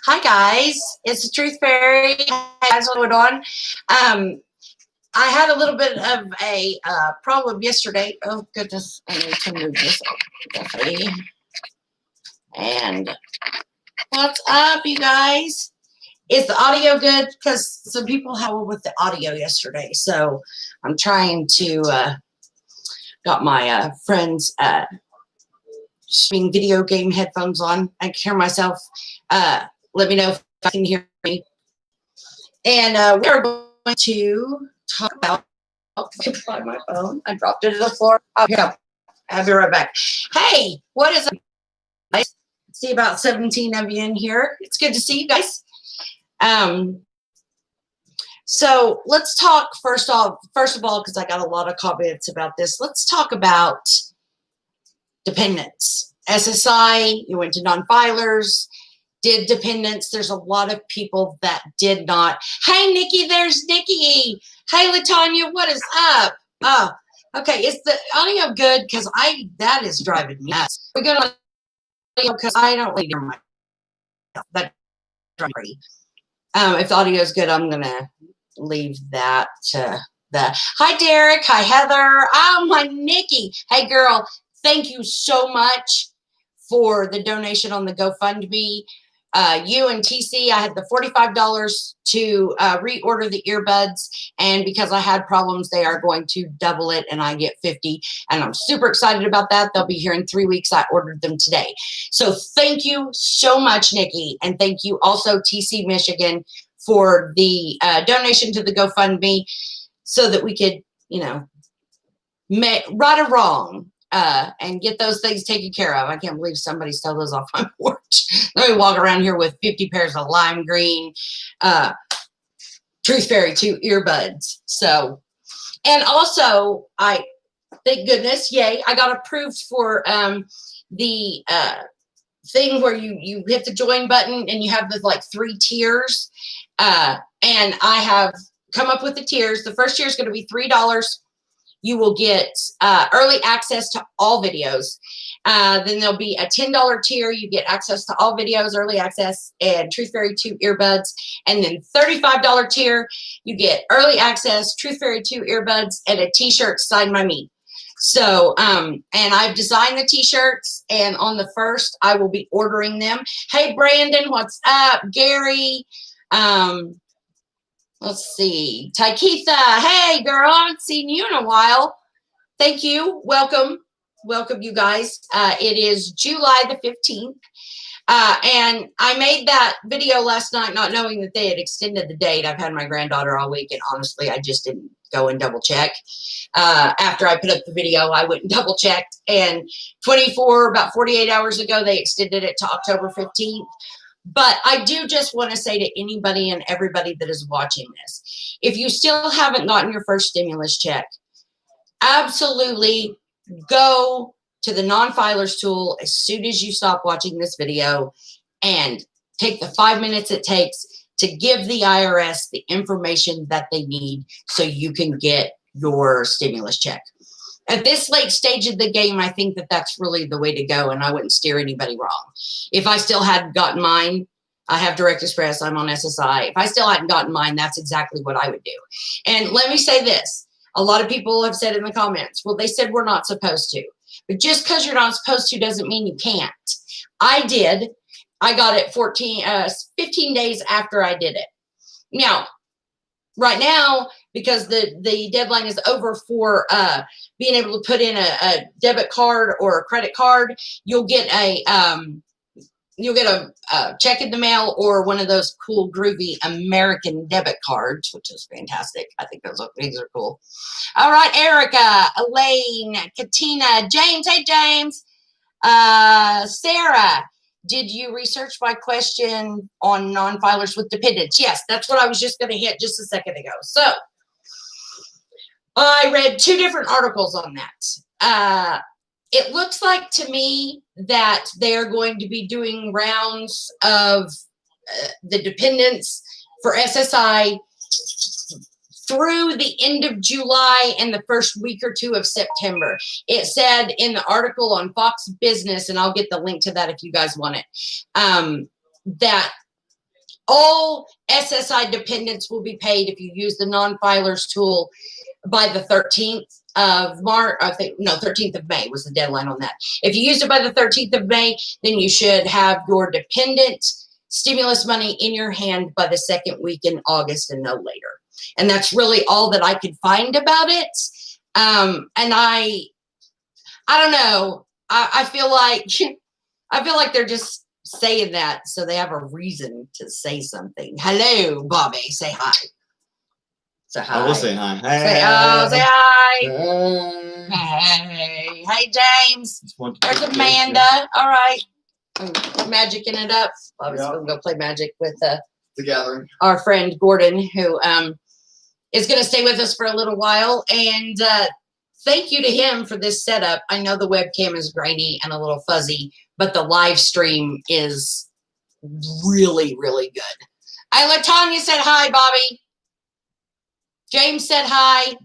Hi guys, it's the Truth Fairy. Hey guys, what's going on? I had a little bit of a problem yesterday. Oh goodness, I need to move this up, definitely. And what's up, you guys? Is the audio good? Because some people had with the audio yesterday, so I'm trying to got my friends streaming video game headphones on. I can hear myself. Let me know if I can hear me. And we are going to talk about. Oh, I can find my phone. I dropped it to the floor. Oh, here. I'll be right back. Hey, what is up? I see about 17 of you in here. It's good to see you guys. So let's talk first of all, because I got a lot of comments about this. Let's talk about dependents. SSI, you went to non-filers, did dependents. There's a lot of people that did not. Hey, Nikki, there's Nikki. Hey, LaTanya, what is up? Oh, okay. Is the audio good? Because that is driving me nuts. We're good on audio because I don't really hear myself. That drives me. If the audio is good, I'm going to leave that to the. Hi, Derek. Hi, Heather. Oh, my Nikki. Hey, girl. Thank you so much for the donation on the GoFundMe. You and TC, I had the $45 to reorder the earbuds, and because I had problems, they are going to double it, and I get 50, and I'm super excited about that. They'll be here in 3 weeks. I ordered them today. So thank you so much, Nikki, and thank you also, TC Michigan, for the donation to the GoFundMe so that we could, you know, right or wrong, and get those things taken care of. I can't believe somebody stole those off my porch. Let me walk around here with 50 pairs of lime green Truth Fairy 2 earbuds. So, and also, thank goodness, yay, I got approved for the thing where you hit the join button and you have the like 3 tiers. And I have come up with the tiers. The first tier is going to be $3. You will get early access to all videos. Then there'll be a $10 tier. You get access to all videos, early access, and Truth Fairy 2 earbuds. And then $35 tier, you get early access, Truth Fairy 2 earbuds, and a t-shirt signed by me. So, and I've designed the t-shirts, and on the 1st, I will be ordering them. Hey, Brandon, what's up? Gary, let's see. Taikitha, hey, girl, I haven't seen you in a while. Thank you. Welcome. Welcome, you guys. It is July the 15th. And I made that video last night not knowing that they had extended the date. I've had my granddaughter all week, and honestly, I just didn't go and double check. After I put up the video, I went and double checked. And about 48 hours ago, they extended it to October 15th. But I do just want to say to anybody and everybody that is watching this, if you still haven't gotten your first stimulus check, absolutely go to the non-filers tool as soon as you stop watching this video and take the 5 minutes it takes to give the IRS the information that they need so you can get your stimulus check. At this late stage of the game, I think that that's really the way to go, and I wouldn't steer anybody wrong. If I still hadn't gotten mine, I have Direct Express, I'm on SSI. If I still hadn't gotten mine, that's exactly what I would do. And let me say this. A lot of people have said in the comments, well, they said we're not supposed to. But just because you're not supposed to doesn't mean you can't. I did. I got it 15 days after I did it. Now, right now, because the deadline is over for being able to put in a debit card or a credit card, you'll get a check in the mail or one of those cool, groovy American debit cards, which is fantastic. I think these are cool. All right, Erica, Elaine, Katina, James. Hey, James. Sarah, did you research my question on non-filers with dependents? Yes, that's what I was just going to hit just a second ago. So I read 2 different articles on that. It looks like to me that they're going to be doing rounds of the dependents for SSI through the end of July and the first week or two of September. It said in the article on Fox Business, and I'll get the link to that if you guys want it, that all SSI dependents will be paid if you use the non-filers tool by the 13th of March. I think, no, 13th of May was the deadline on that. If you used it by the 13th of May, then you should have your dependent stimulus money in your hand by the second week in August and no later. And that's really all that I could find about it. And I don't know. I feel like they're just saying that so they have a reason to say something. Hello, Bobby. Say hi. Say hi. I will say hi. Hey. Say hi. Hey. Hey, James. There's Amanda. All right. Magicking it up. Bobby's going to go play magic with the gathering. Our friend Gordon, who is going to stay with us for a little while. And thank you to him for this setup. I know the webcam is grainy and a little fuzzy, but the live stream is really, really good. Latanya said hi, Bobby. James said hi.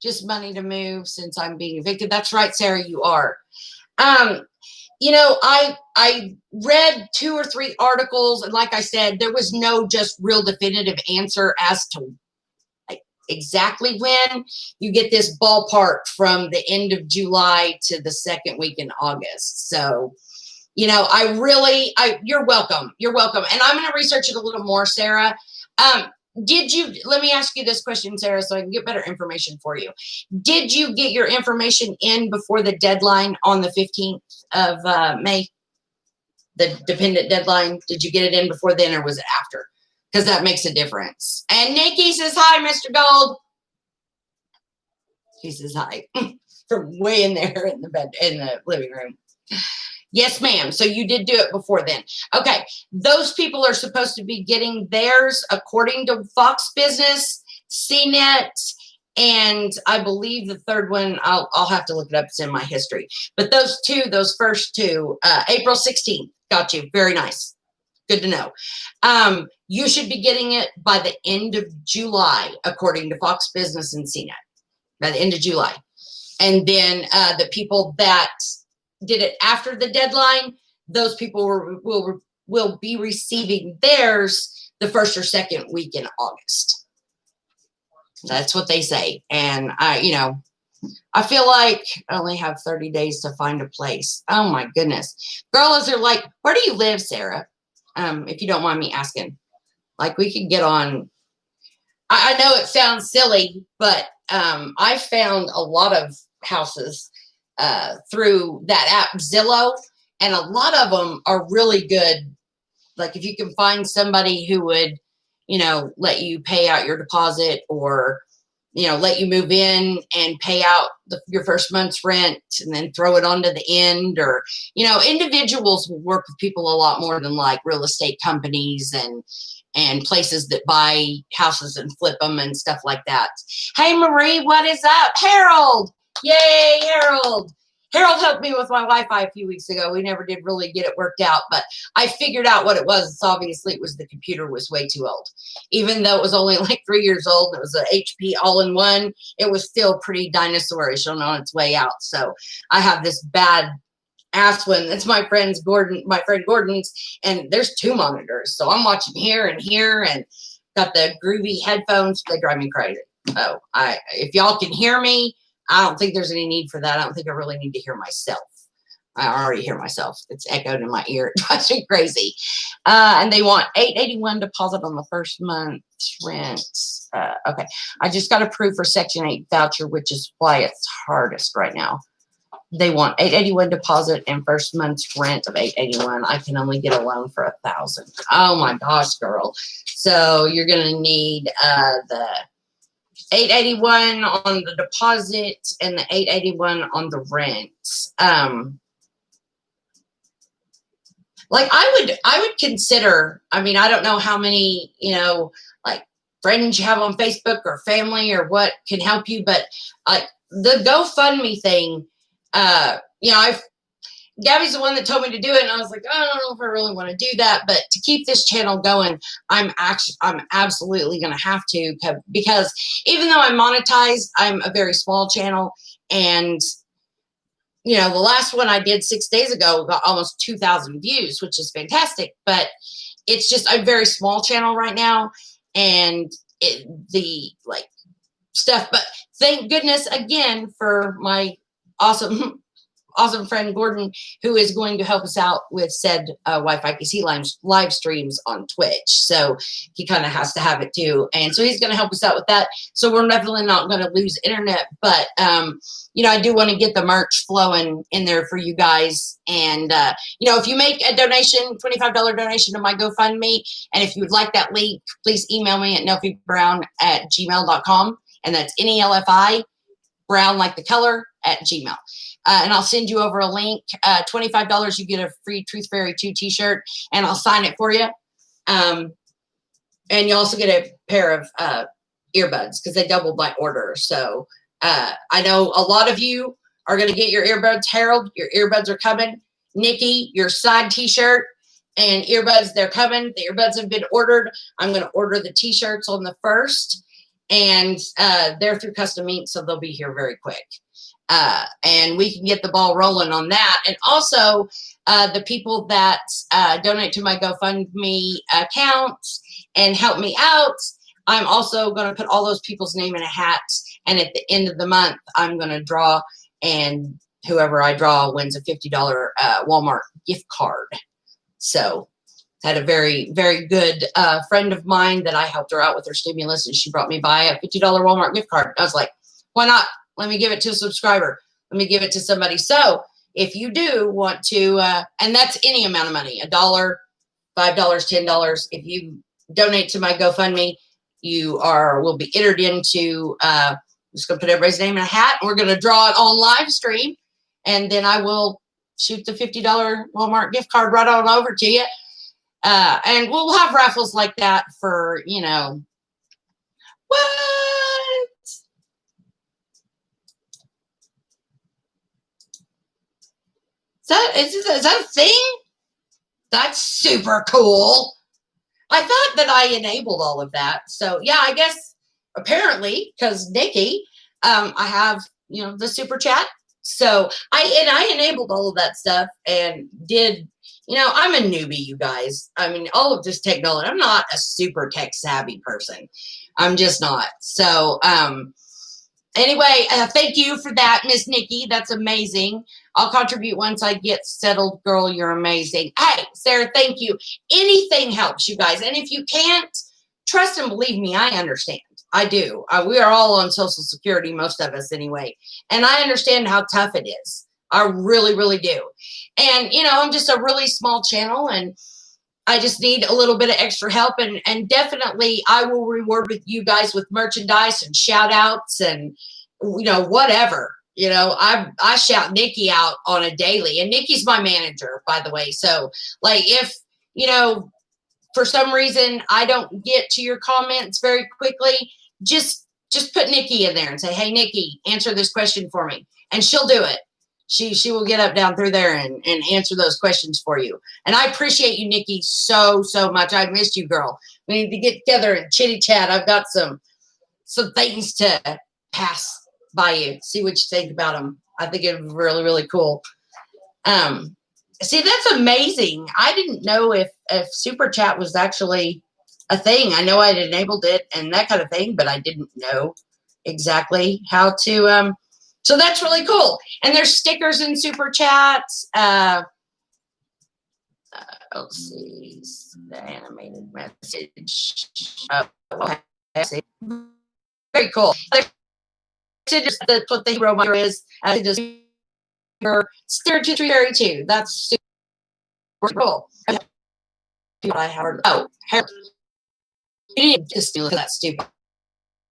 Just money to move since I'm being evicted. That's right, Sarah, you are. You know, I read 2 or 3 articles, and like I said, there was no just real definitive answer as to exactly when. You get this ballpark from the end of July to the second week in August. So, you know, you're welcome. You're welcome. And I'm going to research it a little more, Sarah. Let me ask you this question, Sarah, so I can get better information for you. Did you get your information in before the deadline on the 15th of May? The dependent deadline? Did you get it in before then or was it after? Because that makes a difference. And Nikki says, hi, Mr. Gold. He says hi from way in there in the living room. Yes, ma'am. So you did do it before then. Okay. Those people are supposed to be getting theirs according to Fox Business, CNET, and I believe the third one, I'll have to look it up. It's in my history. But those first two, April 16th. Got you. Very nice. Good to know. You should be getting it by the end of July, according to Fox Business and CNET, by the end of July. And then the people that did it after the deadline, those people will be receiving theirs the first or second week in August. That's what they say. And I feel like I only have 30 days to find a place. Oh my goodness. Girls are like, where do you live, Sarah? If you don't mind me asking. Like, we could get on. I know it sounds silly, but I found a lot of houses through that app Zillow, and a lot of them are really good. Like, if you can find somebody who would, let you pay out your deposit, or, let you move in and pay out your first month's rent and then throw it onto the end, or, individuals will work with people a lot more than like real estate companies and places that buy houses and flip them and stuff like that. Hey, Marie, what is up? Harold. Yay, Harold. Harold helped me with my Wi-Fi a few weeks ago. We never did really get it worked out, but I figured out what it was. It's obviously it was the computer was way too old. Even though it was only like 3 years old, it was an HP all-in-one, it was still pretty dinosaurish on its way out. So I have this bad ass one. It's my friend Gordon's, and there's 2 monitors. So I'm watching here and got the groovy headphones. They drive me crazy. So if y'all can hear me, I don't think there's any need for that. I don't think I really need to hear myself. I already hear myself. It's echoed in my ear. It drives me crazy. And they want $881 deposit on the first month's rent. Okay. I just got approved for Section 8 voucher, which is why it's hardest right now. They want $881 deposit and first month's rent of $881. I can only get a loan for $1,000. Oh my gosh, girl. So you're going to need the $881 on the deposit and the $881 on the rent. Like I would consider, I mean, I don't know how many, like friends you have on Facebook or family or what can help you, but the GoFundMe thing, Gabby's the one that told me to do it, and I was like, I don't know if I really want to do that, but to keep this channel going, I'm absolutely going to have to, because even though I'm monetized, I'm a very small channel, and you know, the last one I did 6 days ago got almost 2,000 views, which is fantastic, but it's just a very small channel right now, and the like stuff. But thank goodness again for my awesome friend Gordon, who is going to help us out with said Wi-Fi PC live streams on Twitch. So he kind of has to have it too, and so he's going to help us out with that. So we're definitely not going to lose internet, but you know, I do want to get the merch flowing in there for you guys. And you know, if you make a donation, $25 donation to my GoFundMe, and if you would like that link, please email me at nelfibrown@gmail.com, and that's NELFI brown like the color @gmail. And I'll send you over a link. $25, you get a free Truth Fairy 2 t-shirt, and I'll sign it for you. And you also get a pair of earbuds, because they doubled my order. So I know a lot of you are going to get your earbuds. Harold, your earbuds are coming. Nikki, your side t-shirt and earbuds, they're coming. The earbuds have been ordered. I'm going to order the t-shirts on the 1st, and they're through Custom Ink, so they'll be here very quick. And we can get the ball rolling on that. And also, the people that donate to my GoFundMe account and help me out, I'm also going to put all those people's name in a hat. And at the end of the month, I'm going to draw, and whoever I draw wins a $50 Walmart gift card. So had a very, very good friend of mine that I helped her out with her stimulus, and she brought me by a $50 Walmart gift card. I was like, why not? Let me give it to a subscriber. Let me give it to somebody. So if you do want to, and that's any amount of money, $1, $5, $10. If you donate to my GoFundMe, you will be entered into, I'm just going to put everybody's name in a hat, and we're going to draw it on live stream. And then I will shoot the $50 Walmart gift card right on over to you. And we'll have raffles like that for, you know, what? Is that a thing? That's super cool. I thought that I enabled all of that. So yeah, I guess apparently, because Nikki, I have, you know, the super chat. So I enabled all of that stuff and did, you know, I'm a newbie, you guys. I mean, all of this technology, I'm not a super tech savvy person. I'm just not. So anyway, thank you for that, Miss Nikki. That's amazing. I'll contribute once I get settled. Girl, you're amazing. Hey, Sarah, thank you. Anything helps, you guys. And if you can't, trust and believe me, I understand. I do. We are all on Social Security, most of us anyway. And I understand how tough it is. I really, really do. And, you know, I'm just a really small channel, and I just need a little bit of extra help. And definitely I will reward with you guys with merchandise and shout outs and, you know, whatever. You know, I shout Nikki out on a daily, and Nikki's my manager, by the way. So like, if, you know, for some reason I don't get to your comments very quickly, just put Nikki in there and say, hey, Nikki, answer this question for me. And she'll do it. She will get up down through there and answer those questions for you. And I appreciate you, Nikki, so, so much. I missed you, girl. We need to get together and chitty chat. I've got some things to pass by you. See what you think about them. I think it'd be really, really cool. See, that's amazing. I didn't know if super chat was actually a thing. I know I'd enabled it and that kind of thing, but I didn't know exactly how to, so that's really cool. And there's stickers in super chats. Let's see, the animated message. Okay. Very cool. That's what the hero monitor is. Stereotype too. That's super cool. I heard. Oh, you need to just look at that stupid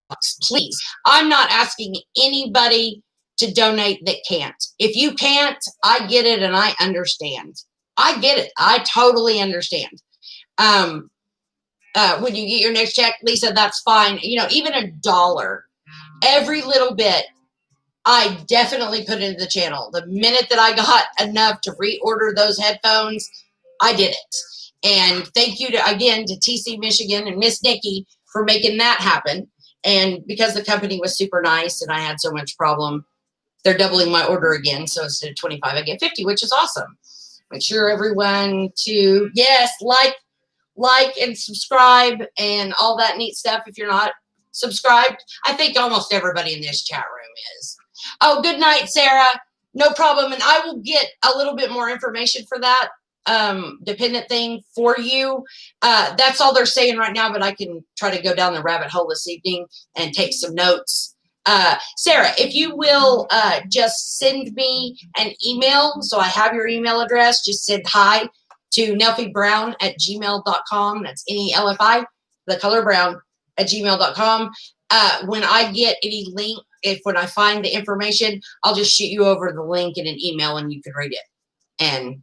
box, please. I'm not asking anybody to donate that can't. If you can't, I get it and I understand. I get it. I totally understand. When you get your next check, Lisa, that's fine. You know, even $1, every little bit I definitely put it into the channel. The minute that I got enough to reorder those headphones, I did it. And thank you again to TC Michigan and Miss Nikki for making that happen. And because the company was super nice and I had so much problem, they're doubling my order again. So instead of 25, I get 50, which is awesome. Make sure everyone to, yes, like and subscribe and all that neat stuff. If you're not subscribed, I think almost everybody in this chat room is. Oh, good night, Sarah. No problem. And I will get a little bit more information for that dependent thing for you. That's all they're saying right now, but I can try to go down the rabbit hole this evening and take some notes. Sarah, if you will just send me an email, so I have your email address, just send hi to nelfiebrown@gmail.com. That's NELFI, the color brown, @gmail.com. When I get any link, when I find the information, I'll just shoot you over the link in an email and you can read it and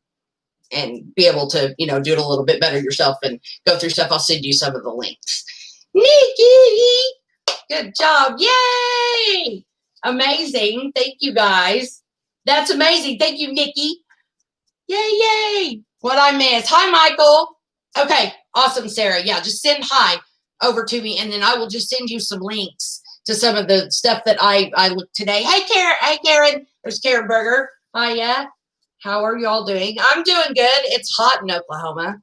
be able to, do it a little bit better yourself and go through stuff. I'll send you some of the links. Nikki, good job. Yay. Amazing. Thank you guys. That's amazing. Thank you, Nikki. Yay. What I missed. Hi, Michael. Okay. Awesome, Sarah. Yeah, just send hi over to me and then I will just send you some links to some of the stuff that I looked today. Hey, Karen. Hey, Karen. There's Karen Berger. Hiya. How are y'all doing? I'm doing good. It's hot in Oklahoma.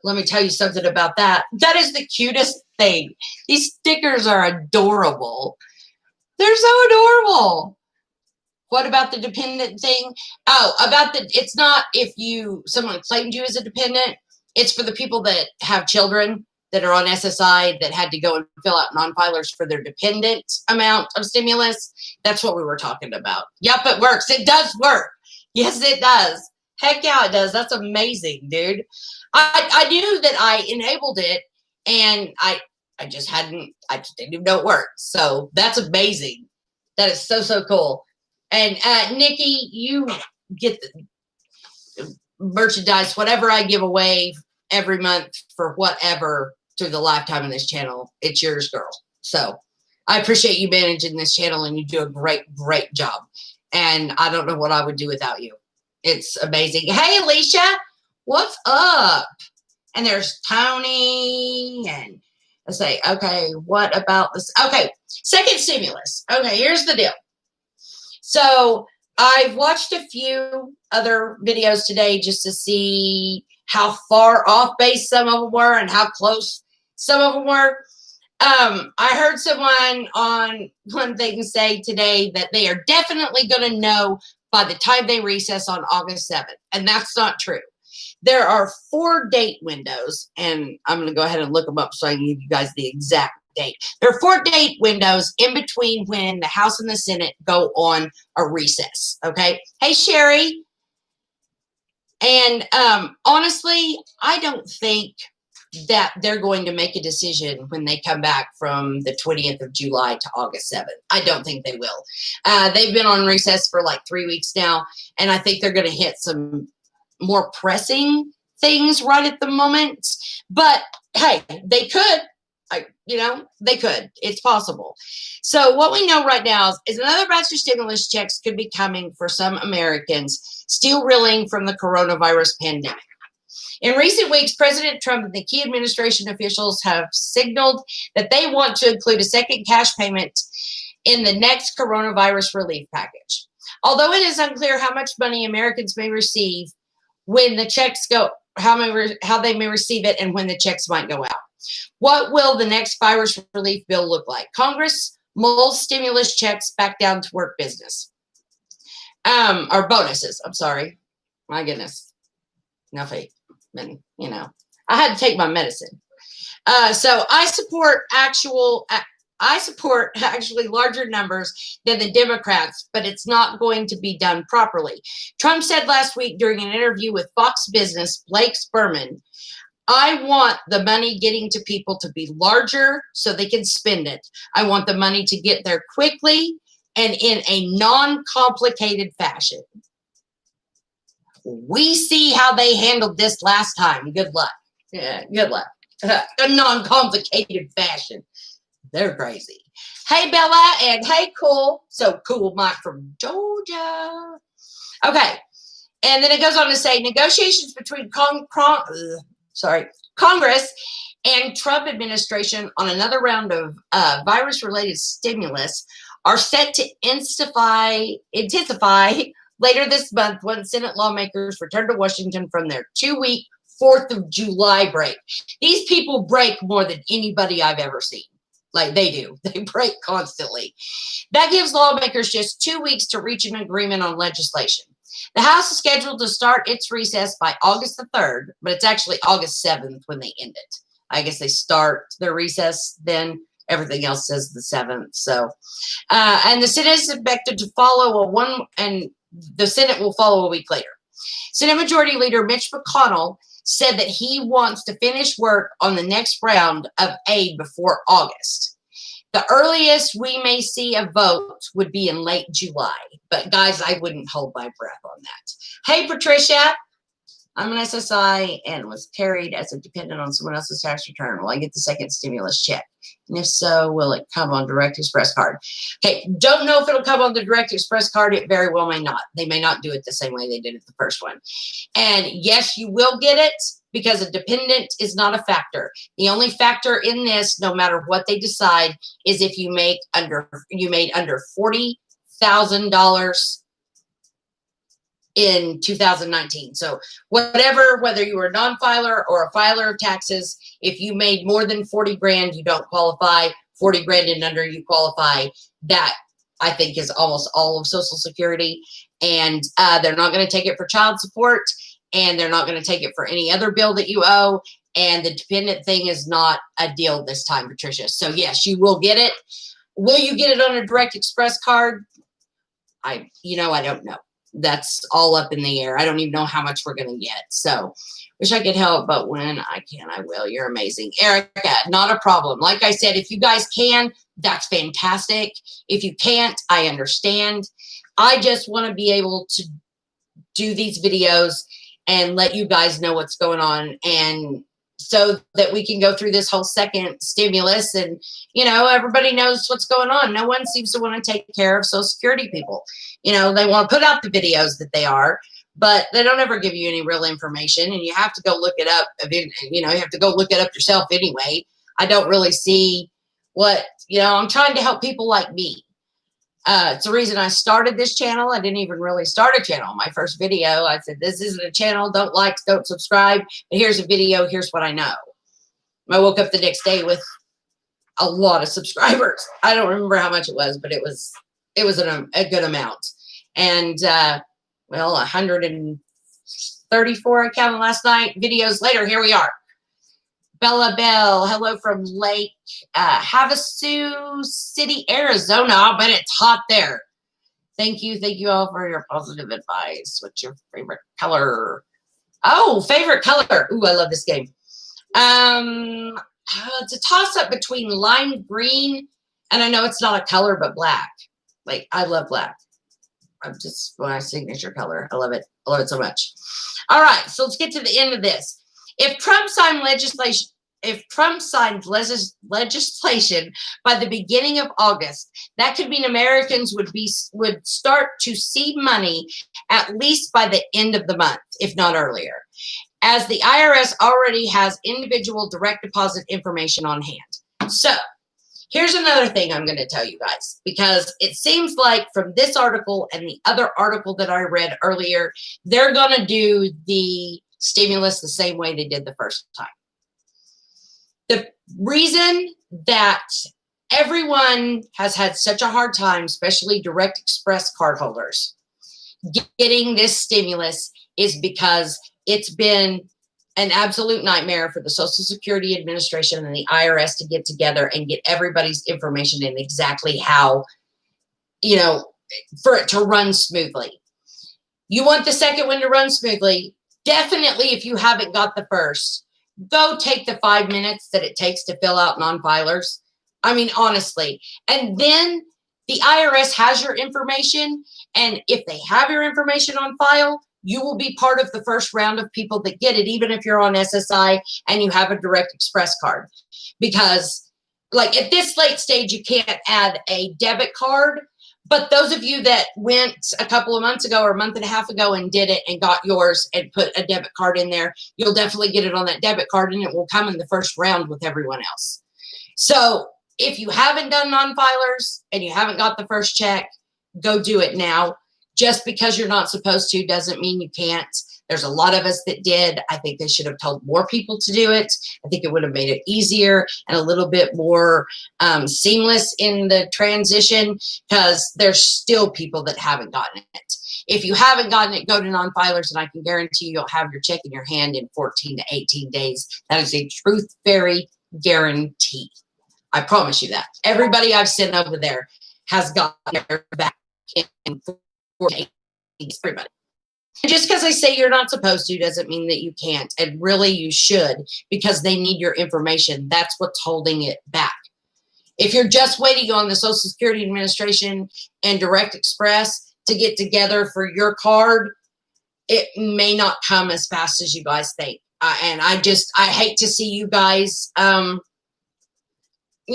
Let me tell you something about that. That is the cutest thing. These stickers are adorable. They're so adorable. What about the dependent thing? Oh, it's not if someone claimed you as a dependent. It's for the people that have children that are on SSI that had to go and fill out non-filers for their dependent amount of stimulus. That's what we were talking about. Yep, it works. It does work. Yes, it does. Heck yeah, it does. That's amazing, dude. I knew that I enabled it, and I just didn't even know it worked. So that's amazing. That is so cool. And Nikki, you get the merchandise, whatever I give away every month for whatever through the lifetime of this channel. It's yours, girl. So I appreciate you managing this channel, and you do a great job. And I don't know what I would do without you. It's amazing. Hey, Alicia, what's up? And there's Tony. And I say, okay, what about this? Okay, second stimulus. Okay, here's the deal. So I've watched a few other videos today just to see how far off base some of them were and how close some of them were. I heard someone on one thing say today that they are definitely going to know by the time they recess on August 7th. And that's not true. There are 4 date windows, and I'm going to go ahead and look them up so I can give you guys the exact date. There are 4 date windows in between when the House and the Senate go on a recess. Okay. Hey, Sherry. And honestly, I don't think that they're going to make a decision when they come back from the 20th of July to August 7th. I don't think they will. They've been on recess for like 3 weeks now, and I think they're going to hit some more pressing things right at the moment. But hey, they could. They could. It's possible. So what we know right now is another batch of stimulus checks could be coming for some Americans still reeling from the coronavirus pandemic. In recent weeks, President Trump and the key administration officials have signaled that they want to include a second cash payment in the next coronavirus relief package. Although it is unclear how much money Americans may receive when the checks go, how they may receive it and when the checks might go out. What will the next virus relief bill look like? Congress mulls stimulus checks back down to work business. Or bonuses, I'm sorry. My goodness. Nothing. And, I had to take my medicine. So I support actually larger numbers than the Democrats, but it's not going to be done properly. Trump said last week during an interview with Fox Business, Blake Sperman, I want the money getting to people to be larger so they can spend it. I want the money to get there quickly and in a non-complicated fashion. We see how they handled this last time. Good luck. Yeah, good luck. A non-complicated fashion. They're crazy. Hey, Bella, and hey, Cool. So Cool Mike from Georgia. Okay. And then it goes on to say negotiations between Congress and Trump administration on another round of virus-related stimulus are set to intensify later this month when Senate lawmakers return to Washington from their 2-week 4th of July break. These people break more than anybody I've ever seen. Like they do. They break constantly. That gives lawmakers just 2 weeks to reach an agreement on legislation. The House is scheduled to start its recess by August the 3rd, but it's actually August 7th when they end it. I guess they start their recess, then everything else says the 7th. So, and the Senate is expected to follow the Senate will follow a week later. Senate Majority Leader Mitch McConnell said that he wants to finish work on the next round of aid before August. The earliest we may see a vote would be in late July. But guys, I wouldn't hold my breath on that. Hey, Patricia, I'm an SSI and was carried as a dependent on someone else's tax return. Will I get the second stimulus check? And if so, will it come on Direct Express card? Okay, don't know if it'll come on the Direct Express card. It very well may not. They may not do it the same way they did it the first one. And yes, you will get it because a dependent is not a factor. The only factor in this, no matter what they decide, is if you made under $40,000 in 2019. So whether you were a non-filer or a filer of taxes, if you made more than 40 grand, you don't qualify. 40 grand and under, you qualify. That I think is almost all of Social Security. And they're not going to take it for child support, and they're not going to take it for any other bill that you owe. And the dependent thing is not a deal this time, Patricia. So yes, you will get it. Will you get it on a Direct Express card? I don't know. That's all up in the air. I don't even know how much we're going to get. So wish I could help, but when I can, I will. You're amazing. Erica, not a problem. Like I said, if you guys can, that's fantastic. If you can't, I understand. I just want to be able to do these videos and let you guys know what's going on, and so that we can go through this whole second stimulus and, everybody knows what's going on. No one seems to want to take care of Social Security people. They want to put out the videos that they are, but they don't ever give you any real information, and you have to go look it up. You have to go look it up yourself anyway. I don't really see I'm trying to help people like me. It's the reason I started this channel. I didn't even really start a channel. My first video, I said, this isn't a channel. Don't like, don't subscribe. But here's a video. Here's what I know. I woke up the next day with a lot of subscribers. I don't remember how much it was, but it was a good amount. And, 134 I counted last night. Videos later, here we are. Bella Bell, hello from Lake Havasu City, Arizona. I bet it's hot there. Thank you all for your positive advice. What's your favorite color? Oh, favorite color. Ooh, I love this game. It's a toss-up between lime green, and I know it's not a color, but black. Like, I love black. I'm just my signature color. I love it. I love it so much. All right, so let's get to the end of this. If Trump signed legislation by the beginning of August, that could mean Americans would start to see money at least by the end of the month, if not earlier, as the IRS already has individual direct deposit information on hand. So here's another thing I'm going to tell you guys, because it seems like from this article and the other article that I read earlier, they're going to do the stimulus the same way they did the first time. The reason that everyone has had such a hard time, especially Direct Express cardholders, getting this stimulus is because it's been an absolute nightmare for the Social Security Administration and the IRS to get together and get everybody's information in exactly how, for it to run smoothly. You want the second one to run smoothly. Definitely, if you haven't got the first, go take the 5 minutes that it takes to fill out non-filers. I mean, honestly. And then the IRS has your information. And if they have your information on file, you will be part of the first round of people that get it, even if you're on SSI and you have a Direct Express card. Because like at this late stage, you can't add a debit card. But those of you that went a couple of months ago or a month and a half ago and did it and got yours and put a debit card in there, you'll definitely get it on that debit card, and it will come in the first round with everyone else. So if you haven't done non-filers and you haven't got the first check, go do it now. Just because you're not supposed to doesn't mean you can't. There's a lot of us that did. I think they should have told more people to do it. I think it would have made it easier and a little bit more seamless in the transition, because there's still people that haven't gotten it. If you haven't gotten it, go to non-filers, and I can guarantee you'll have your check in your hand in 14 to 18 days. That is a truth fairy guarantee. I promise you that. Everybody I've sent over there has gotten their back in 14 to 18 days. Everybody. Just because I say you're not supposed to doesn't mean that you can't. And really you should, because they need your information. That's what's holding it back. If you're just waiting on the Social Security Administration and Direct Express to get together for your card, it may not come as fast as you guys think. And I hate to see you guys, you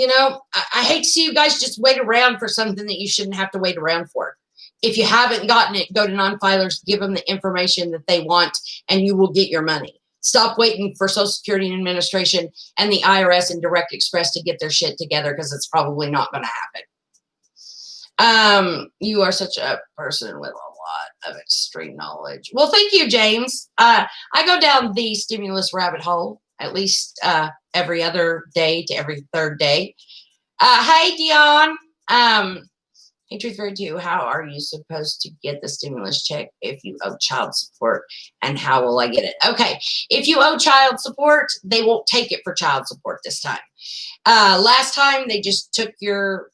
know, I hate to see you guys just wait around for something that you shouldn't have to wait around for. If you haven't gotten it, go to non-filers, give them the information that they want, and you will get your money. Stop waiting for Social Security Administration and the IRS and Direct Express to get their shit together, because it's probably not going to happen. You are such a person with a lot of extreme knowledge. Well, thank you, James. I go down the stimulus rabbit hole at least every other day to every third day. Hey, Dion. Hey, Truth Fairy 2, how are you supposed to get the stimulus check if you owe child support, and how will I get it? Okay, if you owe child support, they won't take it for child support this time. Last time, they just took your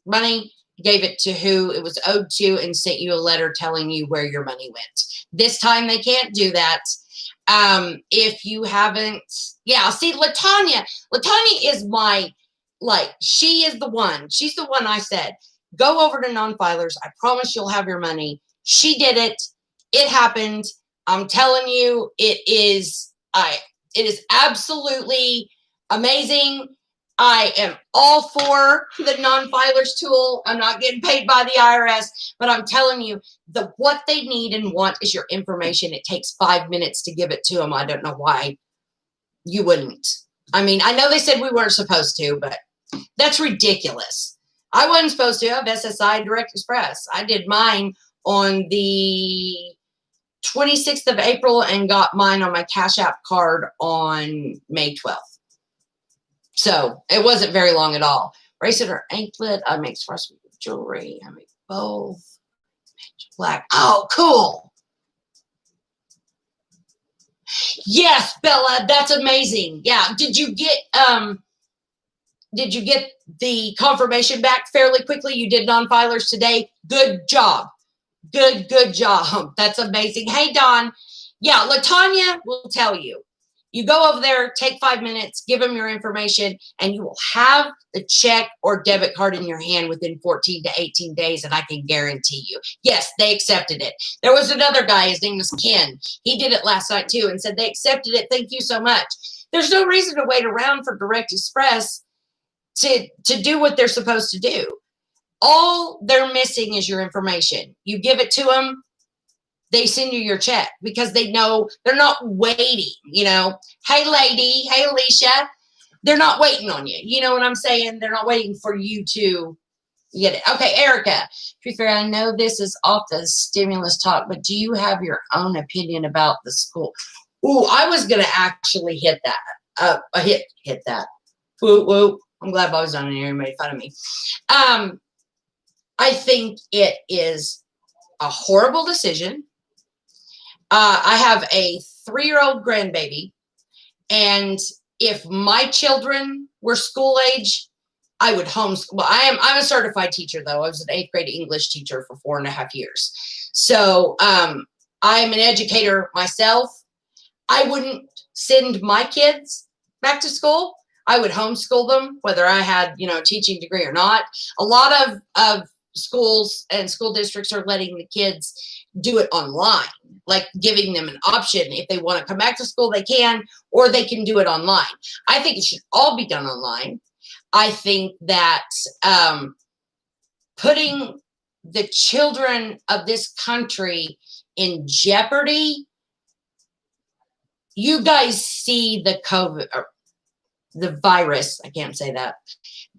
money, gave it to who it was owed to, and sent you a letter telling you where your money went. This time, they can't do that. If you haven't, yeah, see, Latanya is my, like, she is the one. She's the one I said, go over to non-filers. I promise you'll have your money. She did it. It happened. I'm telling you, it is absolutely amazing. I am all for the non-filers tool. I'm not getting paid by the IRS, but I'm telling you, what they need and want is your information. It takes 5 minutes to give it to them. I don't know why you wouldn't. I mean, I know they said we weren't supposed to, but that's ridiculous. I wasn't supposed to have SSI Direct Express. I did mine on the 26th of April and got mine on my Cash App card on May 12th. So it wasn't very long at all. Bracelet or anklet. I make Swarovski jewelry. I make both. Black. Oh, cool. Yes, Bella, that's amazing. Yeah. Did you get the confirmation back fairly quickly? You did non-filers today. Good job. Good job. That's amazing. Hey, Don. Yeah, Latanya will tell you. You go over there, take 5 minutes, give them your information, and you will have the check or debit card in your hand within 14 to 18 days, and I can guarantee you. Yes, they accepted it. There was another guy, his name was Ken. He did it last night too and said they accepted it. Thank you so much. There's no reason to wait around for Direct Express to do what they're supposed to do. All they're missing is your information. You give it to them, they send you your check, because they know they're not waiting, you know. Hey, lady. Hey, Alicia. They're not waiting on you. You know what I'm saying? They're not waiting for you to get it. Okay, Erica. Truth Fairy, I know this is off the stimulus talk, but do you have your own opinion about the school? Ooh, I was going to actually hit that. Hit that. Whoop, whoop. I'm glad Bobby's on here and made fun of me. I think it is a horrible decision. I have a 3-year-old grandbaby, and if my children were school age, I would homeschool. Well, I'm a certified teacher, though. I was an 8th grade English teacher for 4.5 years. So I'm an educator myself. I wouldn't send my kids back to school. I would homeschool them, whether I had, you know, a teaching degree or not. A lot of schools and school districts are letting the kids do it online, like giving them an option. If they want to come back to school, they can, or they can do it online. I think it should all be done online. I think that putting the children of this country in jeopardy. You guys see the COVID, the virus. I can't say that.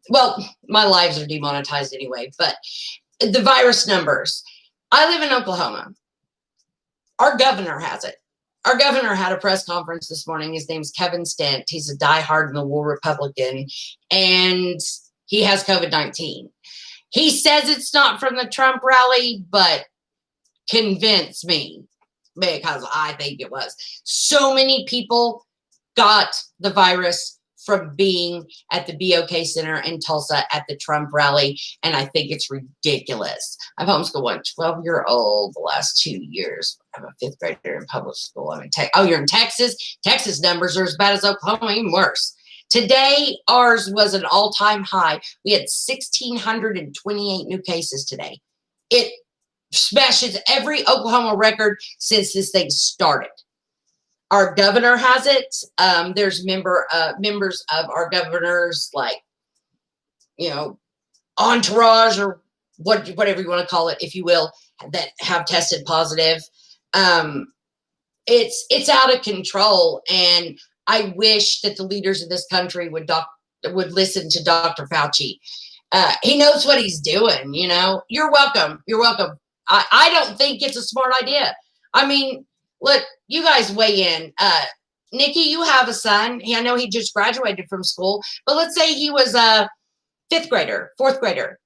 Well, my lives are demonetized anyway, but the virus numbers. I live in Oklahoma. Our governor has it. Our governor had a press conference this morning. His name's Kevin Stent. He's a diehard Millwall Republican, and he has COVID-19. He says it's not from the Trump rally, but convince me, because I think it was. So many people got the virus from being at the BOK Center in Tulsa at the Trump rally, and I think it's ridiculous. I've homeschooled one 12-year-old the last 2 years. I'm a fifth grader in public school. I'm in you're in Texas? Texas numbers are as bad as Oklahoma, even worse. Today, ours was an all-time high. We had 1,628 new cases today. It smashes every Oklahoma record since this thing started. Our governor has it. There's members of our governor's, like, entourage or whatever you want to call it, if you will, that have tested positive. It's out of control, and I wish that the leaders of this country would listen to Dr. Fauci. He knows what he's doing. You're welcome. You're welcome. I don't think it's a smart idea. I mean, look, you guys weigh in. Nikki, you have a son. I know he just graduated from school, but let's say he was a fifth grader, fourth grader.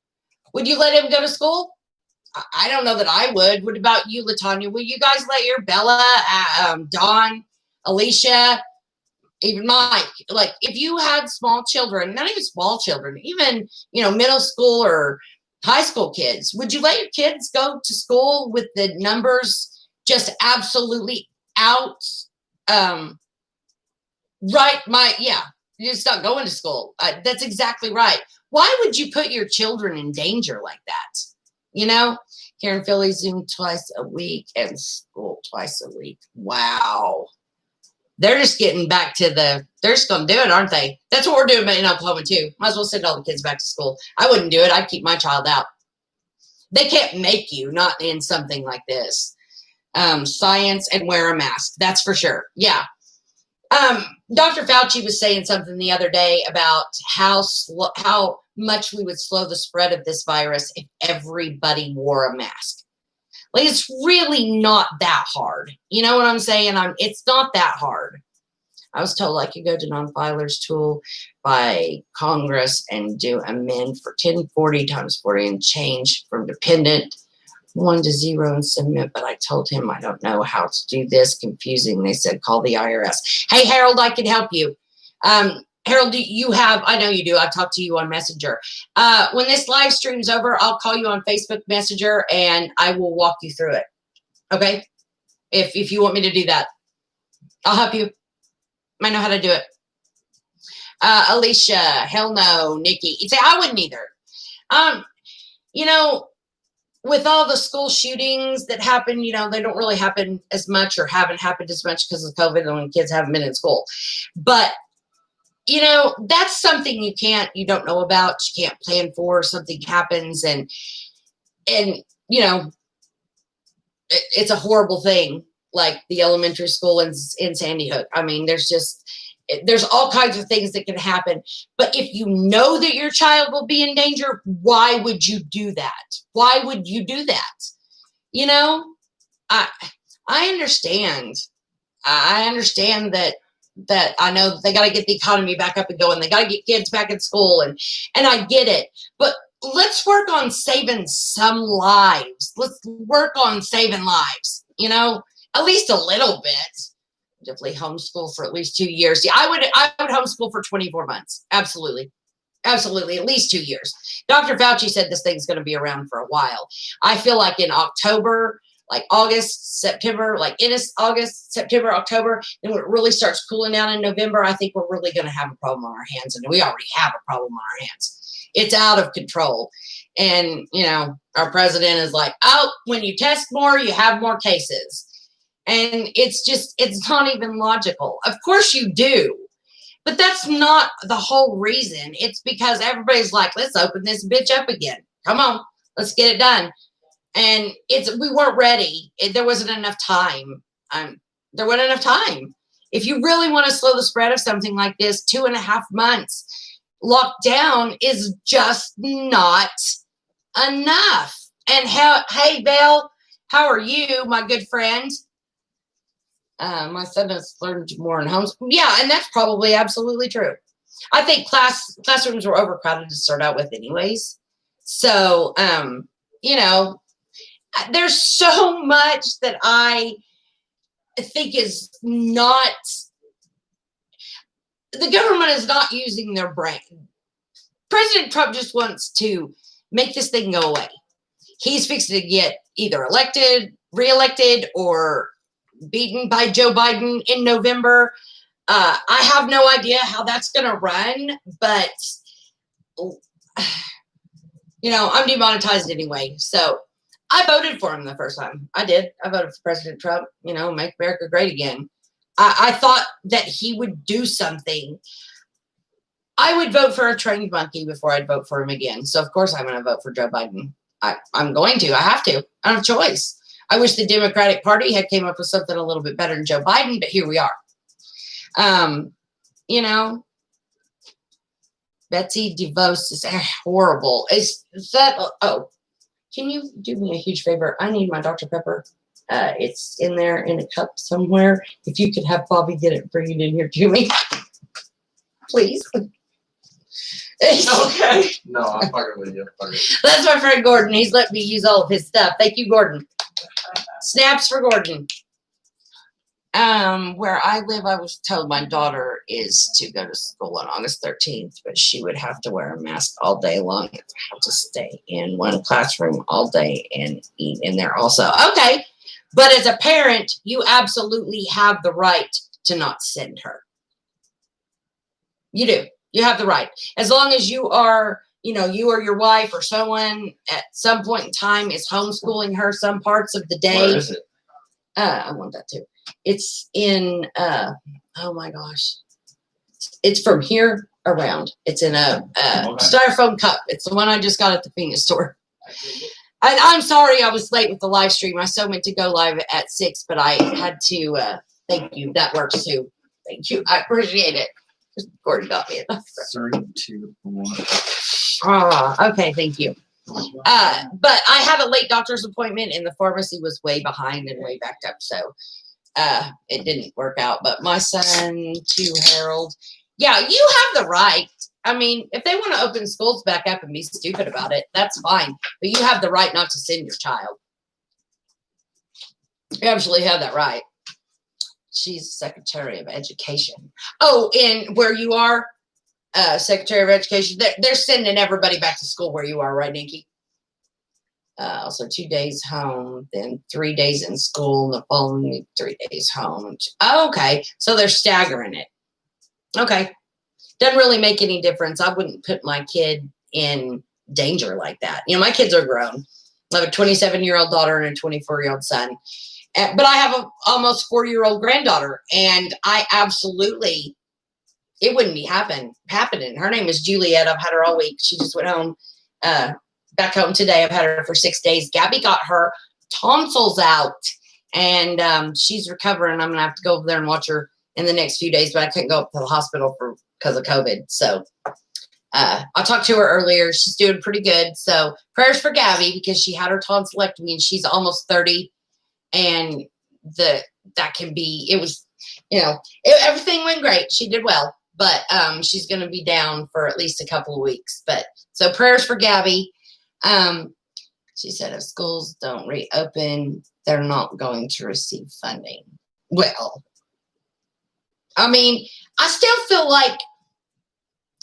Would you let him go to school? I don't know that I would. What about you, LaTanya? Will you guys let your Bella, Dawn, Alicia, even Mike, like, if you had small children, not even small children, even, middle school or high school kids, would you let your kids go to school with the numbers just absolutely out? Right. You're just not going to school. That's exactly right. Why would you put your children in danger like that? Here in Philly, Zoom twice a week and school twice a week. Wow. They're just getting back to they're just going to do it, aren't they? That's what we're doing in Oklahoma too. Might as well send all the kids back to school. I wouldn't do it. I'd keep my child out. They can't make you not in something like this. Science and wear a mask. That's for sure. Yeah. Dr. Fauci was saying something the other day about how much we would slow the spread of this virus if everybody wore a mask. Like, it's really not that hard. You know what I'm saying? It's not that hard. I was told I could go to non-filers tool by Congress and do amend for 1040 times 40 and change from dependent 1 to 0 and submit. But I told him I don't know how to do this. Confusing. They said, call the IRS. Hey, Harold, I can help you. Harold, I know you do. I've talked to you on Messenger. When this live stream's over, I'll call you on Facebook Messenger and I will walk you through it. Okay? If you want me to do that, I'll help you. I know how to do it. Alicia, hell no. Nikki, you say I wouldn't either. With all the school shootings that happen, they don't really happen as much or haven't happened as much because of COVID and when kids haven't been in school. But that's something you don't know about, you can't plan for. Something happens and it's a horrible thing, like the elementary school in Sandy Hook. I mean, there's all kinds of things that can happen. But if you know that your child will be in danger, why would you do that? Why would you do that? I understand. I understand that I know they got to get the economy back up and going. They got to get kids back in school, and I get it. But let's work on saving some lives. Let's work on saving lives, at least a little bit. Definitely homeschool for at least 2 years. Yeah, I would homeschool for 24 months. Absolutely. Absolutely. At least 2 years. Dr. Fauci said this thing's going to be around for a while. I feel like in October, like August, September, August, September, October, and when it really starts cooling down in November, I think we're really going to have a problem on our hands. And we already have a problem on our hands. It's out of control. And, our president is like, when you test more, you have more cases. And it's not even logical. Of course you do. But that's not the whole reason. It's because everybody's like, let's open this bitch up again. Come on, let's get it done. And we weren't ready. There wasn't enough time. There wasn't enough time. If you really want to slow the spread of something like this, 2.5 months locked down is just not enough. And hey, Belle, how are you, my good friend? My son has learned more in homes. Yeah, and that's probably absolutely true. I think classrooms were overcrowded to start out with anyways. So, you know, there's so much that I think is not, the government is not using their brain. President Trump just wants to make this thing go away. He's fixing to get either reelected, or beaten by Joe Biden in November. I have no idea how that's going to run, but, you know, I'm demonetized anyway. So I voted for him the first time. I did. I voted for President Trump, you know, make America great again. I thought that he would do something. I would vote for a trained monkey before I'd vote for him again. So, of course, I'm going to vote for Joe Biden. I'm going to. I have to. I don't have a choice. I wish the Democratic Party had came up with something a little bit better than Joe Biden, but here we are. You know, Betsy DeVos is horrible. Is that, oh, can you do me a huge favor? I need my Dr. Pepper. It's in there in a cup somewhere. If you could have Bobby get it, bring it in here to me. Please. Okay. No, I'm fucking with you. That's my friend Gordon. He's let me use all of his stuff. Thank you, Gordon. Snaps for Gordon. Where I live, I was told my daughter is to go to school on August 13th, but she would have to wear a mask all day long and have to stay in one classroom all day and eat in there also. Okay. But as a parent, you absolutely have the right to not send her. You do. You have the right. As long as you are, you know, you or your wife or someone at some point in time is homeschooling her some parts of the day. Where is it? I want that too. It's in, oh my gosh. It's from here around. It's in a styrofoam cup. It's the one I just got at the Phoenix store. I'm sorry I was late with the live stream. I so meant to go live at 6, but I had to, thank you. That works too. Thank you. I appreciate it. Gordon got me. 3, 2, 1. Okay, thank you. But I had a late doctor's appointment and the pharmacy was way behind and way backed up. So it didn't work out. But my son, too, Harold. Yeah, you have the right. I mean, if they want to open schools back up and be stupid about it, that's fine. But you have the right not to send your child. You absolutely have that right. She's Secretary of Education. Oh, and where you are, Secretary of Education, they're sending everybody back to school where you are, right, Nikki? Also 2 days home, then 3 days in school, the following week, 3 days home. Oh, okay, so they're staggering it. Okay. Doesn't really make any difference. I wouldn't put my kid in danger like that. You know, my kids are grown. I have a 27-year-old daughter and a 24-year-old son. But I have a almost 4-year-old granddaughter. And I absolutely, it wouldn't be happening. Her name is Juliet. I've had her all week. She just went home, back home today. I've had her for 6 days. Gabby got her tonsils out. And she's recovering. I'm going to have to go over there and watch her in the next few days. But I couldn't go up to the hospital because of COVID. So I talked to her earlier. She's doing pretty good. So prayers for Gabby because she had her tonsillectomy and she's almost 30. And that can be, it was, you know, everything went great. She did well, but she's going to be down for at least a couple of weeks. But so prayers for Gabby. She said if schools don't reopen, they're not going to receive funding. Well, I mean, I still feel like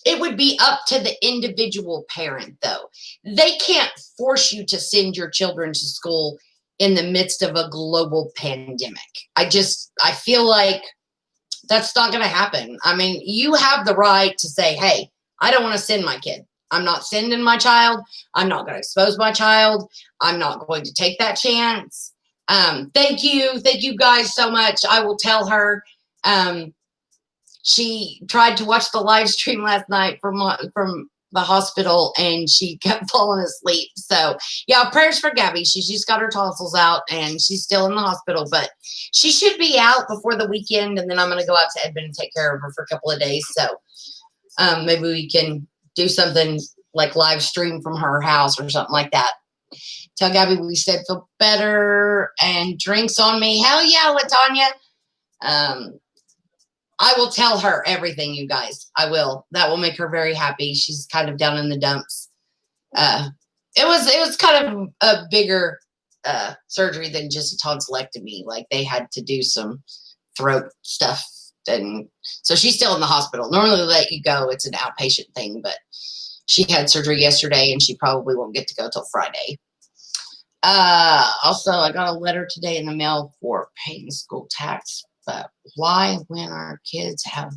it would be up to the individual parent, though. They can't force you to send your children to school in the midst of a global pandemic. I feel like that's not going to happen. I mean, you have the right to say, hey, I don't want to send my kid. I'm not sending my child. I'm not going to expose my child. I'm not going to take that chance. Thank you. Thank you guys so much. I will tell her. she tried to watch the live stream last night from the hospital, and she kept falling asleep. So yeah, prayers for Gabby. She just got her tonsils out, and she's still in the hospital, but she should be out before the weekend. And then I'm going to go out to Edmond and take care of her for a couple of days. So maybe we can do something like live stream from her house or something like that. Tell Gabby we said feel better and drinks on me. Hell yeah, LaTanya. I will tell her everything, you guys. I will. That will make her very happy. She's kind of down in the dumps. It was kind of a bigger surgery than just a tonsillectomy. Like they had to do some throat stuff, and so she's still in the hospital. Normally they let you go. It's an outpatient thing, but she had surgery yesterday, and she probably won't get to go till Friday. Also, I got a letter today in the mail for paying school tax. But why, when our kids have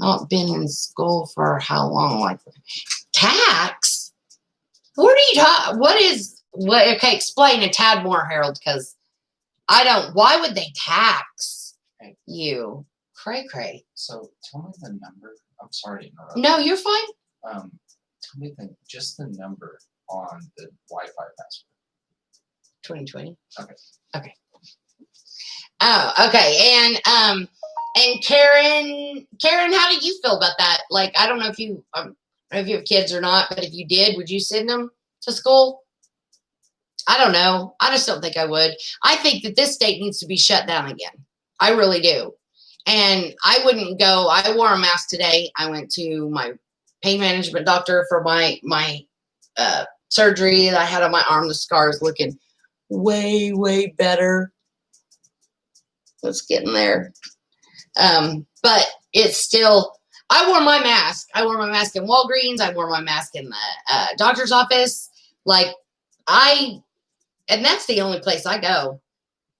not been in school for how long? Like tax? What are you talking? What? Okay, explain a tad more, Harold, because I don't. Why would they tax you? Cray. So tell me the number. I'm sorry to interrupt. No, you're fine. Tell me just the number on the Wi-Fi password. 2020. Okay. Oh, okay. And Karen, how do you feel about that? Like, I don't know if you have kids or not, but if you did, would you send them to school? I don't know. I just don't think I would. I think that this state needs to be shut down again. I really do. And I wouldn't go. I wore a mask today. I went to my pain management doctor for my surgery that I had on my arm. The scars looking way better. It's getting there. But it's still, I wore my mask. I wore my mask in Walgreens. I wore my mask in the doctor's office. And that's the only place I go.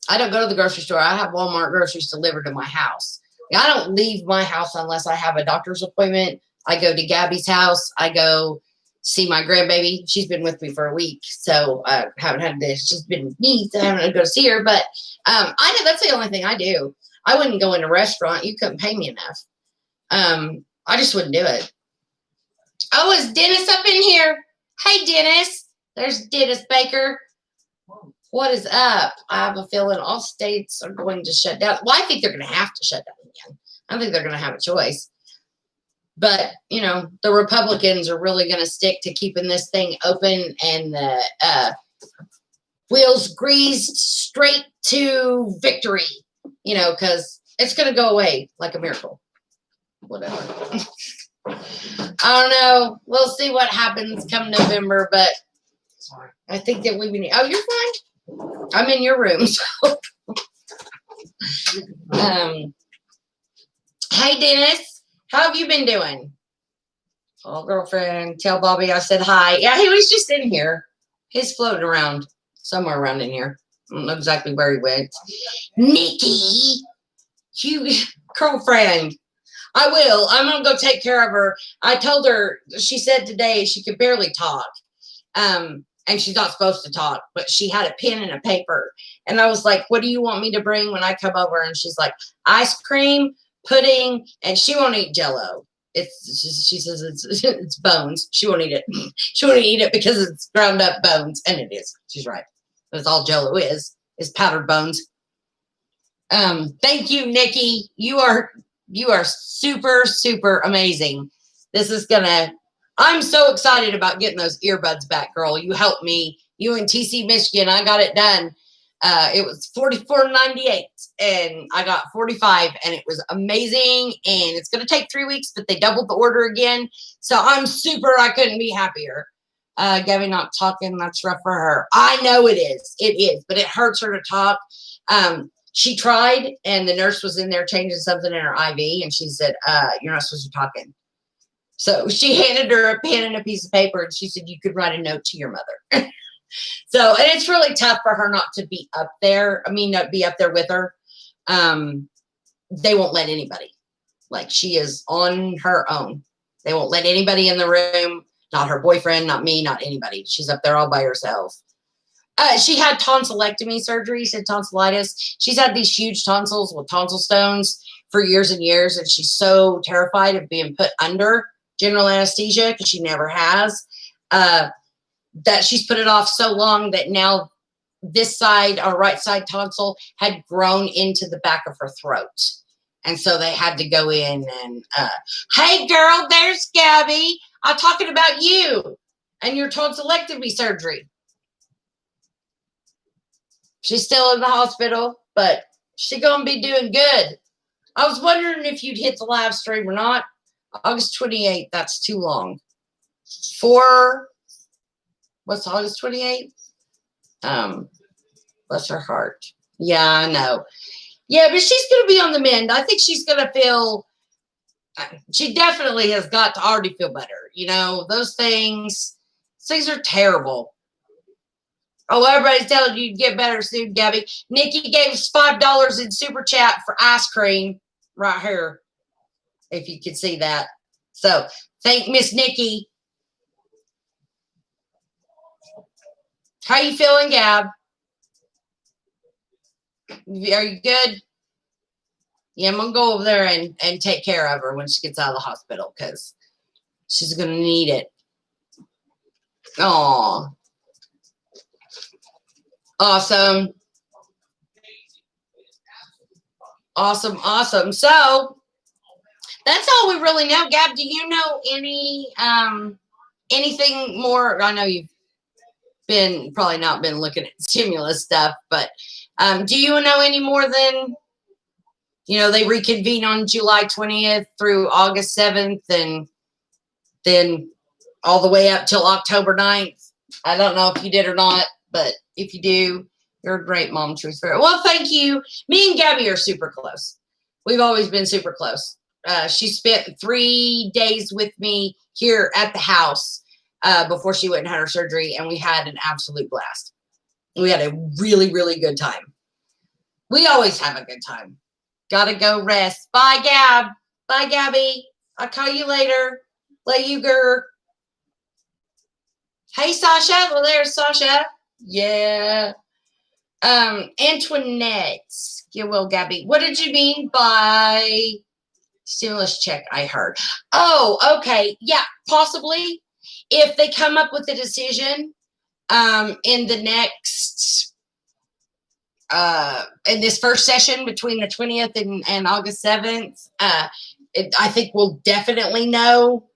I don't go to the grocery store. I have Walmart groceries delivered to my house. I don't leave my house unless I have a doctor's appointment. I go to Gabby's house. I go see my grandbaby. She's been with me for a week, so I haven't had to. She's been with me, so I haven't had to go see her. But I know that's the only thing I do. I wouldn't go in a restaurant. You couldn't pay me enough. I just wouldn't do it. Oh, is Dennis up in here? Hey, Dennis. There's Dennis Baker. What is up? I have a feeling all states are going to shut down. Well, I think they're going to have to shut down again. I don't think they're going to have a choice. But, you know, the Republicans are really going to stick to keeping this thing open and the wheels greased straight to victory, you know, because it's going to go away like a miracle. Whatever. I don't know. We'll see what happens come November, but I think that we need. Oh, you're fine. I'm in your room. So. Hey, Dennis. How have you been doing? Oh, girlfriend, tell Bobby I said hi. Yeah, he was just in here. He's floating around somewhere around in here. I don't know exactly where he went. Nikki, you girlfriend. I will. I'm going to go take care of her. I told her, she said today she could barely talk. And she's not supposed to talk, but she had a pen and a paper. And I was like, what do you want me to bring when I come over? And she's like, ice cream, pudding, and she won't eat Jell-O. She says it's bones. She won't eat it. She won't eat it because it's ground up bones. And it is. She's right. That's all Jell-O is powdered bones. Thank you, Nikki. You are super amazing. This is I'm so excited about getting those earbuds back, girl. You helped me. You in TC, Michigan. I got it done. It was $44.98 and I got 45 and it was amazing. And it's going to take 3 weeks, but they doubled the order again. So I couldn't be happier. Gabby not talking. That's rough for her. I know it is, but it hurts her to talk. She tried and the nurse was in there changing something in her IV and she said, you're not supposed to be talking. So she handed her a pen and a piece of paper and she said, you could write a note to your mother. So, and it's really tough for her not to be up there. Not be up there with her. They won't let anybody. Like she is on her own. They won't let anybody in the room. Not her boyfriend, not me, not anybody. She's up there all by herself. She had tonsillectomy surgery. She had tonsillitis. She's had these huge tonsils with tonsil stones. for years and years, and she's so terrified of being put under general anesthesia because she never has, that she's put it off so long that now this side, our right side tonsil, had grown into the back of her throat. And so they had to go in and, hey, girl, there's Gabby. I'm talking about you and your tonsillectomy surgery. She's still in the hospital, but she's going to be doing good. I was wondering if you'd hit the live stream or not. August 28th, that's too long. What's August 28th? Bless her heart. Yeah, I know. Yeah, but she's going to be on the mend. I think she's going to feel, she definitely has got to already feel better. You know, those things are terrible. Oh, everybody's telling you to get better soon, Gabby. Nikki gave us $5 in super chat for ice cream right here, if you can see that. So thank Miss Nikki. How you feeling, Gab? Are you good? Yeah, I'm going to go over there and take care of her when she gets out of the hospital because she's going to need it. Oh, awesome. Awesome, awesome. So that's all we really know. Gab, do you know anything more? I know you've probably not been looking at stimulus stuff, but do you know any more than, you know, they reconvene on July 20th through August 7th and then all the way up till October 9th? I don't know if you did or not, but if you do, you're a great mom, Truth Spirit. Well, thank you. Me and Gabby are super close. We've always been super close. She spent 3 days with me here at the house before she went and had her surgery, and we had an absolute blast. We had a really, really good time. We always have a good time. Gotta go rest. Bye, Gab. Bye, Gabby. I'll call you later. Love you, girl. Hey, Sasha. Well, there's Sasha. Yeah. Antoinette. Yeah, well, Gabby. What did you mean by stimulus check? I heard. Oh, okay. Yeah, possibly. If they come up with a decision in the next in this first session between the 20th and August 7th, I think we'll definitely know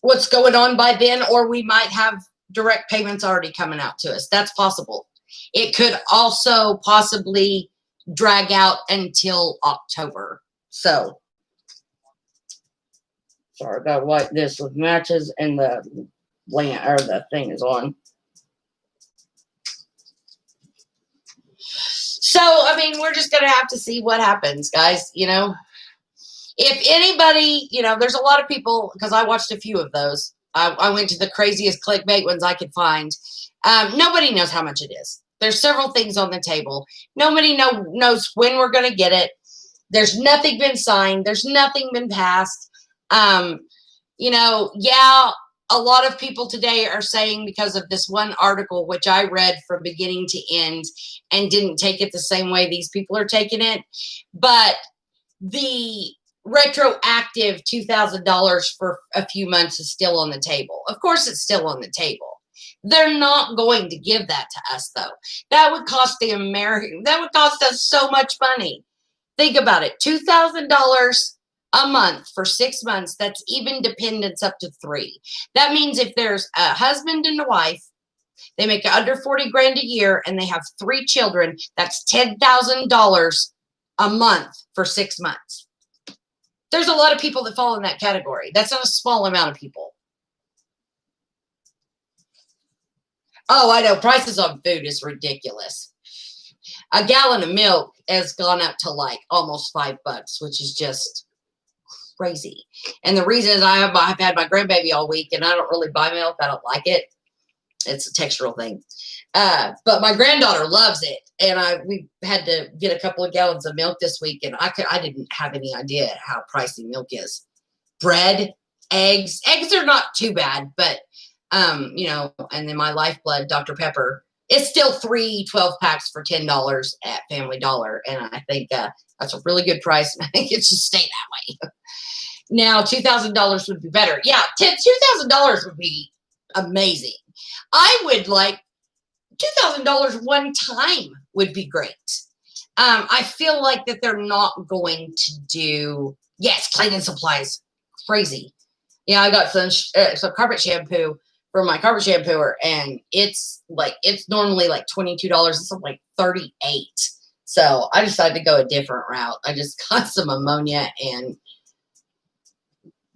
what's going on by then, or we might have direct payments already coming out to us. That's possible. It could also possibly drag out until October. So, sorry, I gotta wipe this with matches and the lamp or the thing is on. So, I mean, we're just gonna have to see what happens, guys. You know, if anybody, you know, there's a lot of people, because I watched a few of those. I went to the craziest clickbait ones I could find. Nobody knows how much it is. There's several things on the table. Nobody knows when we're going to get it. There's nothing been signed. There's nothing been passed. You know, yeah, a lot of people today are saying because of this one article, which I read from beginning to end and didn't take it the same way these people are taking it, but the retroactive $2,000 for a few months is still on the table. Of course, it's still on the table. They're not going to give that to us, though. That would cost that would cost us so much money. Think about it. $2,000 a month for 6 months. That's even dependents up to 3. That means if there's a husband and a wife, they make under 40 grand a year and they have 3 children, that's $10,000 a month for 6 months. There's a lot of people that fall in that category. That's not a small amount of people. Oh, I know. Prices on food is ridiculous. A gallon of milk has gone up to like almost $5, which is just crazy. And the reason is I've had my grandbaby all week and I don't really buy milk. I don't like it. It's a textural thing. But my granddaughter loves it. And we had to get a couple of gallons of milk this week. And I didn't have any idea how pricey milk is. Bread, eggs are not too bad, but you know, and then my lifeblood, Dr. Pepper, it's still 3 12 packs for $10 at Family Dollar. And I think a That's a really good price. And I think it should stay that way. Now, $2,000 would be better. Yeah, $2,000 would be amazing. I would like $2,000 one time would be great. I feel like that they're not going to do, yes, cleaning supplies, crazy. Yeah, I got some carpet shampoo for my carpet shampooer, and it's normally like $22. It's like $38. So I decided to go a different route. I just got some ammonia and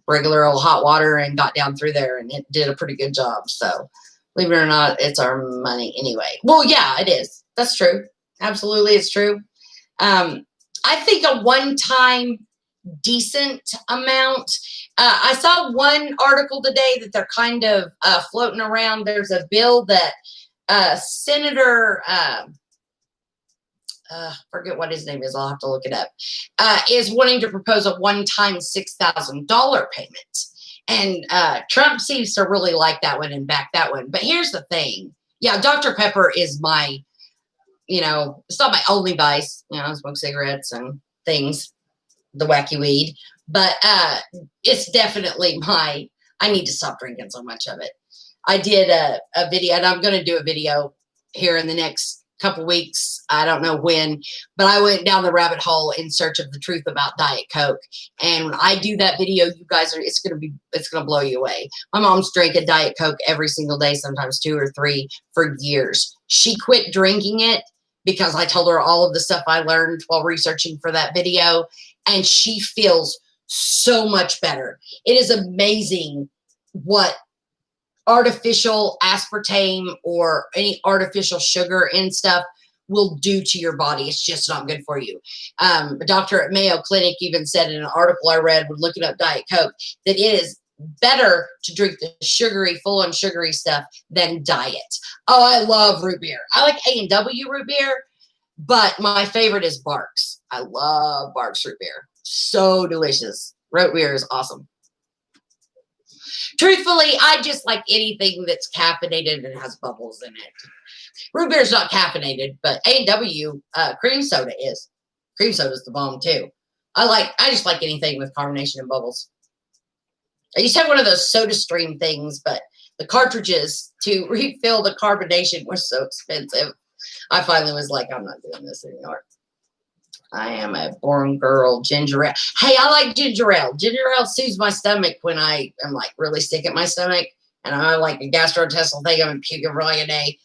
regular old hot water and got down through there, and it did a pretty good job. So believe it or not, it's our money anyway. Well, yeah, it is. That's true. Absolutely, it's true. I think a one-time decent amount. I saw one article today that they're kind of floating around. There's a bill that Senator, forget what his name is, I'll have to look it up, is wanting to propose a one-time $6,000 payment. And Trump seems to really like that one and back that one. But here's the thing. Yeah, Dr. Pepper is my, it's not my only vice. I smoke cigarettes and things, the wacky weed. But it's definitely I need to stop drinking so much of it. I did a video, and I'm going to do a video here in the next couple weeks. I don't know when, but I went down the rabbit hole in search of the truth about Diet Coke. And when I do that video, you guys it's going to blow you away. My mom's drank a Diet Coke every single day, sometimes 2 or 3 for years. She quit drinking it because I told her all of the stuff I learned while researching for that video. And she feels so much better. It is amazing what artificial aspartame or any artificial sugar and stuff will do to your body. It's just not good for you. A doctor at Mayo Clinic even said in an article I read when looking up Diet Coke that it is better to drink the full on sugary stuff than diet. Oh, I love root beer. I like A&W root beer, but my favorite is Barks. I love Barks root beer. So delicious. Root beer is awesome. Truthfully, I just like anything that's caffeinated and has bubbles in it. Root beer is not caffeinated, but A&W cream soda is. Cream soda is the bomb too. I just like anything with carbonation and bubbles. I used to have one of those Soda Stream things, but the cartridges to refill the carbonation were so expensive. I finally was like, I'm not doing this anymore. I am a born girl. Ginger ale. Hey, I like ginger ale. Ginger ale soothes my stomach when I am like really sick at my stomach and I like a gastrointestinal thing. I'm puking for like a day.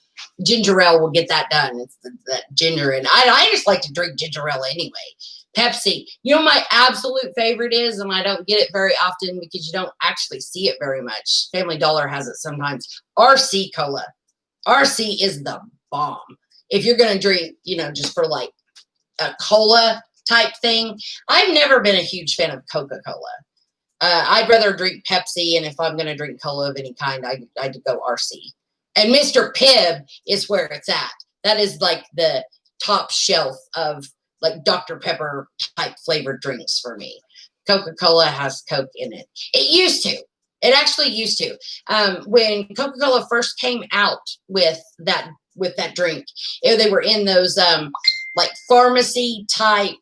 Ginger ale will get that done. It's that ginger, and I just like to drink ginger ale anyway. Pepsi. My absolute favorite is, and I don't get it very often because you don't actually see it very much. Family Dollar has it sometimes. RC Cola. RC is the bomb. If you're going to drink, just for like a cola type thing. I've never been a huge fan of Coca-Cola. I'd rather drink Pepsi, and if I'm going to drink cola of any kind, I'd go RC. And Mr. Pibb is where it's at. That is like the top shelf of like Dr. Pepper type flavored drinks for me. Coca-Cola has Coke in it. It used to. It actually used to. When Coca-Cola first came out with that drink, they were in those like pharmacy type,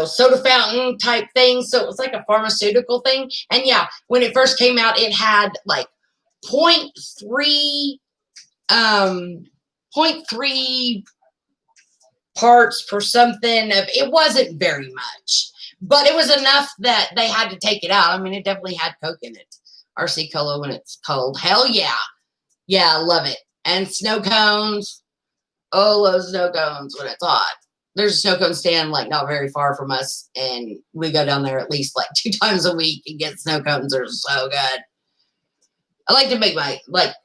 soda fountain type thing. So it was like a pharmaceutical thing. And yeah, when it first came out, it had like 0.3 parts per something. It wasn't very much, but it was enough that they had to take it out. I mean, it definitely had Coke in it. RC Cola when it's cold. Hell yeah. Yeah, I love it. And snow cones. Oh, those snow cones when it's hot. There's a snow cone stand like not very far from us, and we go down there at least like 2 times a week and get snow cones. They're so good. I like to make I like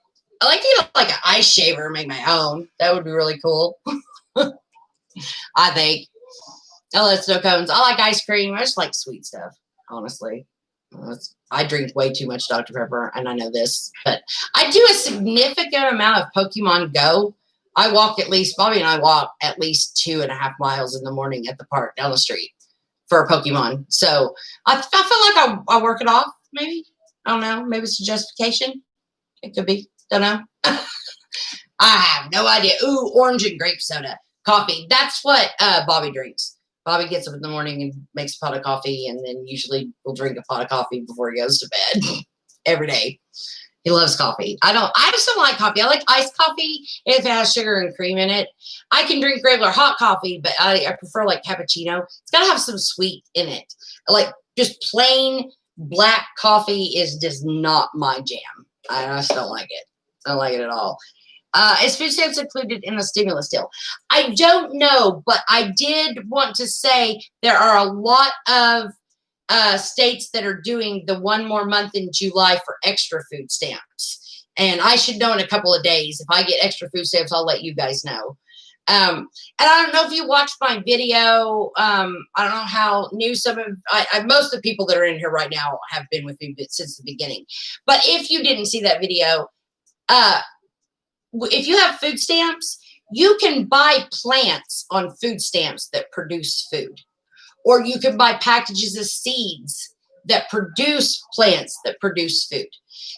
to get like an ice shaver and make my own. That would be really cool. I think. I love snow cones. I like ice cream. I just like sweet stuff, honestly. I drink way too much Dr. Pepper, and I know this, but I do a significant amount of Pokemon Go. Bobby and I walk at least 2.5 miles in the morning at the park down the street for a Pokemon. So I feel like I work it off, maybe. I don't know. Maybe it's a justification. It could be. Don't know. I have no idea. Ooh, orange and grape soda. Coffee. That's what Bobby drinks. Bobby gets up in the morning and makes a pot of coffee, and then usually will drink a pot of coffee before he goes to bed every day. He loves coffee. I just don't like coffee. I like iced coffee if it has sugar and cream in it. I can drink regular hot coffee, but I prefer like cappuccino. It's got to have some sweet in it. Like just plain black coffee is just not my jam. I just don't like it. I don't like it at all. Is food stamps included in the stimulus deal? I don't know, but I did want to say there are a lot of states that are doing the one more month in July for extra food stamps. And I should know in a couple of days. If I get extra food stamps, I'll let you guys know. And I don't know if you watched my video. I don't know how new some of most of the people that are in here right now have been with me since the beginning. But if you didn't see that video, if you have food stamps, you can buy plants on food stamps that produce food. Or you can buy packages of seeds that produce plants that produce food.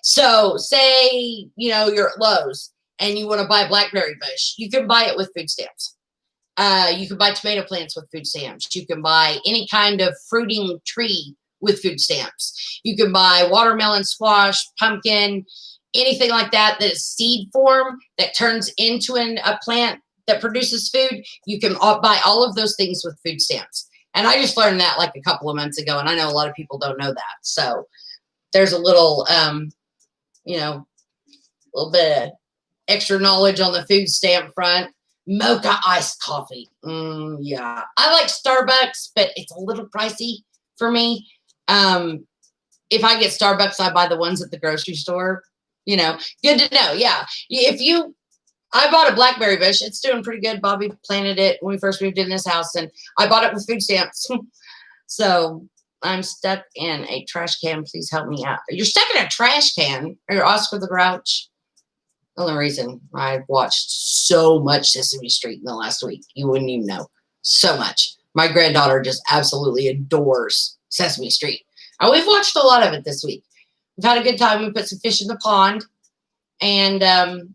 So say, you're at Lowe's and you want to buy a blackberry bush. You can buy it with food stamps. You can buy tomato plants with food stamps. You can buy any kind of fruiting tree with food stamps. You can buy watermelon, squash, pumpkin, anything like that that is seed form that turns into a plant that produces food. You can buy all of those things with food stamps. And I just learned that like a couple of months ago, and I know a lot of people don't know that. So there's a little, a little bit of extra knowledge on the food stamp front. Mocha iced coffee. Yeah. I like Starbucks, but it's a little pricey for me. If I get Starbucks, I buy the ones at the grocery store. Good to know. Yeah. I bought a blackberry bush. It's doing pretty good. Bobby planted it when we first moved in this house, and I bought it with food stamps. So I'm stuck in a trash can. Please help me out. You're stuck in a trash can? Or you're Oscar the Grouch? The only reason I've watched so much Sesame Street in the last week. You wouldn't even know. So much. My granddaughter just absolutely adores Sesame Street. And we've watched a lot of it this week. We've had a good time. We put some fish in the pond, and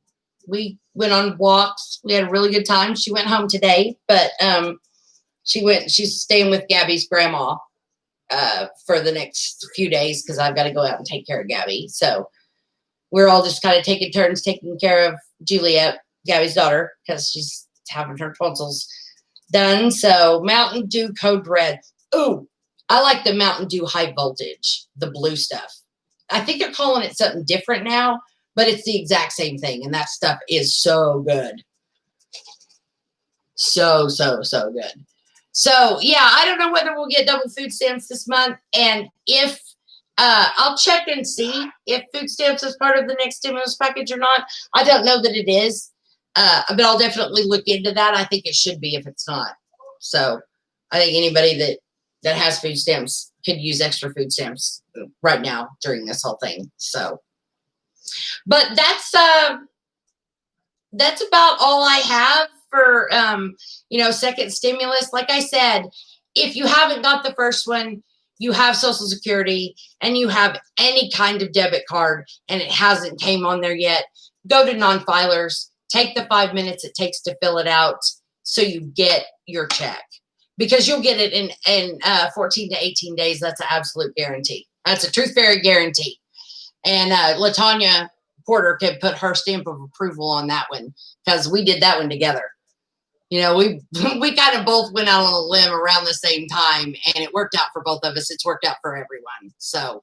we went on walks. We had a really good time. She went home today, but she's staying with Gabby's grandma for the next few days because I've got to go out and take care of Gabby. So we're all just kind of taking turns taking care of Juliet, Gabby's daughter, because she's having her tonsils done. So Mountain Dew Code Red. Ooh, I like the Mountain Dew High Voltage, the blue stuff. I think they're calling it something different now, but it's the exact same thing. And that stuff is so good. So good. So, yeah, I don't know whether we'll get double food stamps this month. And if I'll check and see if food stamps is part of the next stimulus package or not. I don't know that it is, but I'll definitely look into that. I think it should be if it's not. So I think anybody that has food stamps could use extra food stamps right now during this whole thing. So, but that's about all I have for, second stimulus. Like I said, if you haven't got the first one, you have Social Security and you have any kind of debit card and it hasn't came on there yet, go to non-filers, take the 5 minutes it takes to fill it out so you get your check. Because you'll get it in 14 to 18 days. That's an absolute guarantee. That's a Truth Fairy guarantee. And LaTanya Porter can put her stamp of approval on that one because we did that one together. We kind of both went out on a limb around the same time, and it worked out for both of us. It's worked out for everyone. So,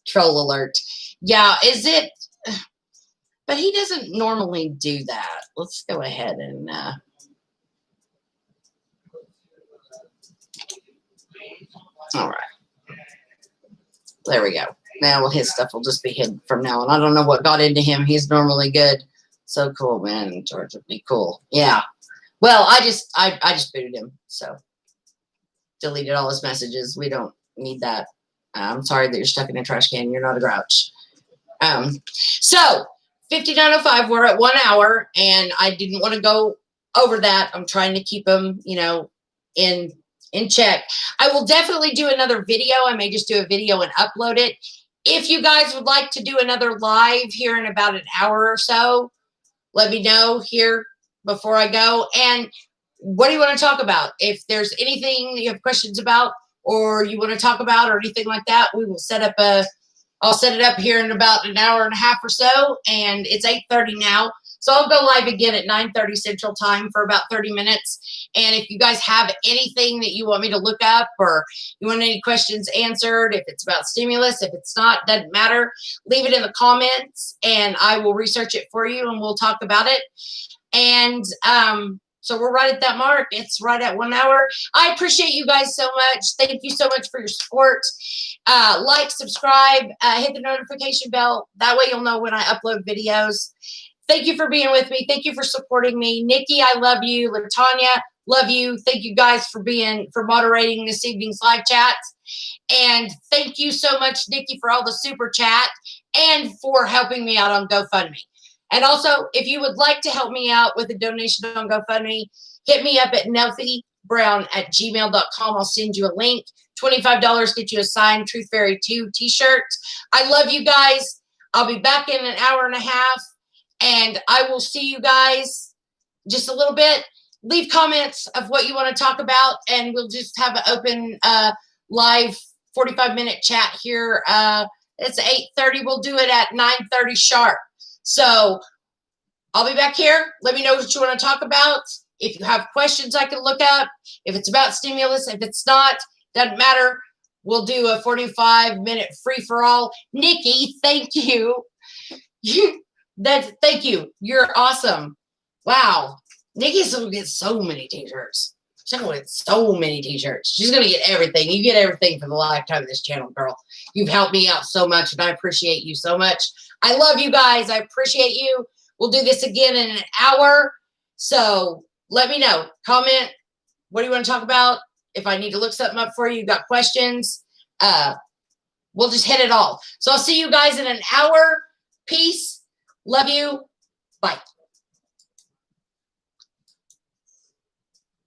troll alert. Yeah, is it? But he doesn't normally do that. Let's go ahead and... all right. There we go. Now his stuff will just be hidden from now on. I don't know what got into him. He's normally good. So cool, man. George would be cool. Yeah. Well, I just booted him. So deleted all his messages. We don't need that. I'm sorry that you're stuck in a trash can. You're not a grouch. So 59:05, we're at 1 hour, and I didn't want to go over that. I'm trying to keep them, in check. I will definitely do another video. I may just do a video and upload it. If you guys would like to do another live here in about an hour or so, let me know here before I go. And what do you want to talk about? If there's anything you have questions about or you want to talk about or anything like that, we will set up I'll set it up here in about an hour and a half or so, and it's 8:30 now. So I'll go live again at 9:30 Central Time for about 30 minutes. And if you guys have anything that you want me to look up or you want any questions answered, if it's about stimulus, if it's not, doesn't matter, leave it in the comments and I will research it for you and we'll talk about it. And so we're right at that mark. It's right at 1 hour. I appreciate you guys so much. Thank you so much for your support. Like, subscribe, hit the notification bell. That way you'll know when I upload videos. Thank you for being with me. Thank you for supporting me. Nikki, I love you. LaTanya, love you. Thank you guys for moderating this evening's live chat. And thank you so much, Nikki, for all the super chat and for helping me out on GoFundMe. And also, if you would like to help me out with a donation on GoFundMe, hit me up at nelfiebrown@gmail.com. I'll send you a link. $25 get you a signed Truth Fairy 2 t-shirt. I love you guys. I'll be back in an hour and a half, and I will see you guys just a little bit. Leave comments of what you want to talk about, and we'll just have an open live 45-minute chat here. It's 8:30. We'll do it at 9:30 sharp. So I'll be back here. Let me know what you want to talk about. If you have questions I can look up, if it's about stimulus, if it's not, doesn't matter. We'll do a 45-minute free-for-all. Nikki, thank you. Thank you. You're awesome. Wow. Nikki's going to get so many t-shirts. She's going to get so many t-shirts. She's going to get everything. You get everything for the lifetime of this channel, girl. You've helped me out so much, and I appreciate you so much. I love you guys. I appreciate you. We'll do this again in an hour. So let me know. Comment. What do you want to talk about? If I need to look something up for you, got questions, we'll just hit it all. So I'll see you guys in an hour. Peace. Love you. Bye.